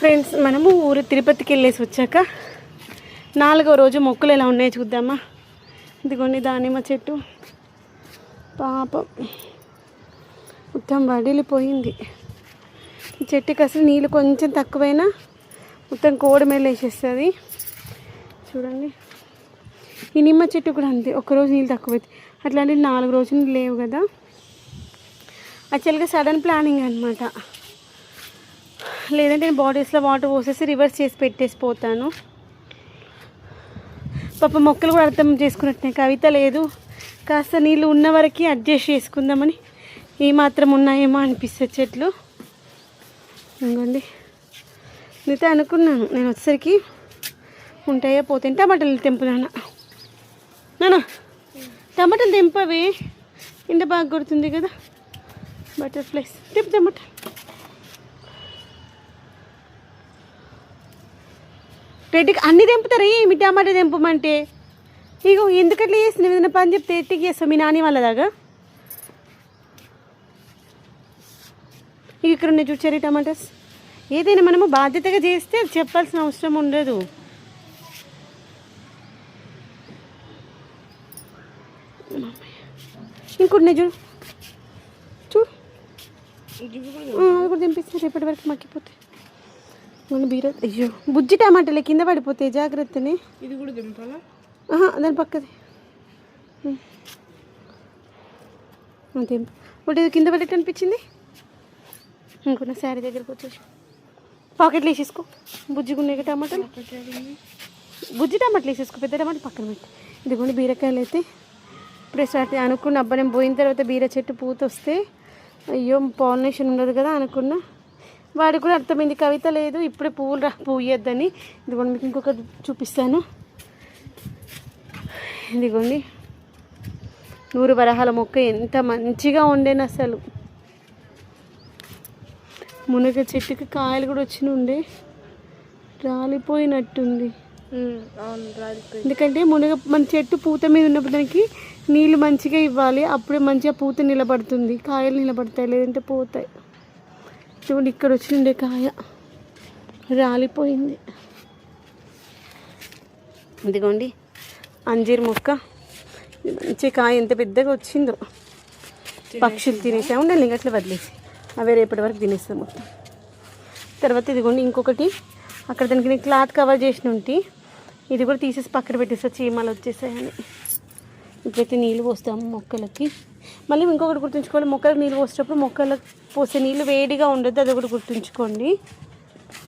Friends, మనము ఊరు తిరుపతికి వెళ్ళేసి వచ్చాక 4వ రోజు మొక్కలు ఎలా ఉన్నాయో చూద్దామా. ఇదిగోండి దానిమ్మ చెట్టు పాపం మొత్తం వడిలిపోయింది. ఈ చెట్టుకి అసలు నీళ్ళు కొంచెం తక్కువైనా మొత్తం కోడి మేలు వేసేస్తుంది. చూడండి, ఈ నిమ్మ చెట్టు కూడా అంతే, ఒక్కరోజు నీళ్ళు తక్కువైతే అట్లాంటి 4 రోజులు లేవు కదా. యాక్చువల్గా సడన్ ప్లానింగ్ అనమాట. లేదంటే నేను బాటిల్స్లో వాటర్ పోసేసి రివర్స్ చేసి పెట్టేసి పోతాను. పాప మొక్కలు కూడా అర్థం చేసుకున్నట్టే, కవిత లేదు కాస్త నీళ్ళు ఉన్న వరకు అడ్జస్ట్ చేసుకుందామని ఏమాత్రం ఉన్నాయేమో అనిపిస్తుంది చెట్లు. ఇంకోండి నేనైతే అనుకున్నాను నేను వచ్చేసరికి ఉంటాయో పోతే. టమాటాలు తెంపుదానా నానా, టమాటాలు తెంపవి, ఎండ బాగా కొడుతుంది కదా. బటర్ఫ్లైస్ తెంపు టమాటా. రెడ్డికి అన్నీ తెంపుతారు ఏమి టమాటా తెంపమంటే. ఇగో ఎందుకట్లా చేస్తున్నావు, ఏదైనా పని చెప్తే ఎట్టికి చేస్తావు మీ నాని వాళ్ళ దాకా. ఇక ఇక్కడ ఉన్నాయి చూడు చెర్రీ టమాటాస్. ఏదైనా మనము బాధ్యతగా చేస్తే చెప్పాల్సిన అవసరం ఉండదు. ఇంకొంటున్నాయి చూడు చూడు, కూడా తెంపిస్తే రేపటి వరకు మక్కిపోతాయి. బీర అయ్యో బుజ్జి టమాటాలే కింద పడిపోతాయి, జాగ్రత్తని. ఇది కూడా దింపాలా? దాని పక్కది తెంపు. ఒకటి కింద పడేట్టు అనిపించింది. ఇంకొన్న శారీ దగ్గరకు వచ్చేసి పాకెట్లు వేసేసుకో. బుజ్జిగా ఉన్నాయి టమాటాలు, బుజ్జి టమాటాలు వేసేసుకో. పెద్ద టమాటా పక్కన పెట్టి. ఇదిగోండి బీరకాయలు అయితే ఇప్పుడే స్టార్ట్ అనుకున్న. అబ్బా నేను పోయిన తర్వాత బీర చెట్టు పూత వస్తే అయ్యో పాలినేషన్ ఉండదు కదా అనుకున్నా. వాడికి కూడా అర్థమైంది కవిత లేదు ఇప్పుడే పువ్వులు పూయొద్దని. ఇదిగోండి మీకు ఇంకొకటి చూపిస్తాను. ఇదిగోండి 100 వరహాల మొక్క ఎంత మంచిగా ఉండేను అసలు. మునగ చెట్టుకి కాయలు కూడా ఉండే రాలిపోయినట్టుంది. ఎందుకంటే మన చెట్టు పూత మీద ఉన్నప్పుడు దానికి నీళ్ళు మంచిగా ఇవ్వాలి, అప్పుడే మంచిగా పూత నిలబడుతుంది, కాయలు నిలబడతాయి, లేదంటే పోతాయి. చూడండి ఇక్కడ ఉండే కాయ రాలిపోయింది. ఇదిగోండి అంజీర్ మొక్క, మంచి కాయ ఎంత పెద్దగా వచ్చిందో. పక్షులు తినేసా ఉండాలి, ఇంకా అట్లా వదిలేసి అవి రేపటి వరకు తినేస్తాం మొత్తం. తర్వాత ఇదిగోండి ఇంకొకటి అక్కడ దానికి నేను క్లాత్ కవర్ చేసిన ఉంటే ఇది కూడా తీసేసి పక్కన పెట్టేస్తా, చీమలు వచ్చేసాయని. ఇప్పుడైతే నీళ్ళు పోస్తాము మొక్కలకి. మళ్ళీ ఇంకొకటి గుర్తుంచుకోవాలి, మొక్కలకు నీళ్ళు పోసేటప్పుడు మొక్కలకు పోసే నీళ్ళు వేడిగా ఉండొద్దు, అది ఒకటి గుర్తుంచుకోండి.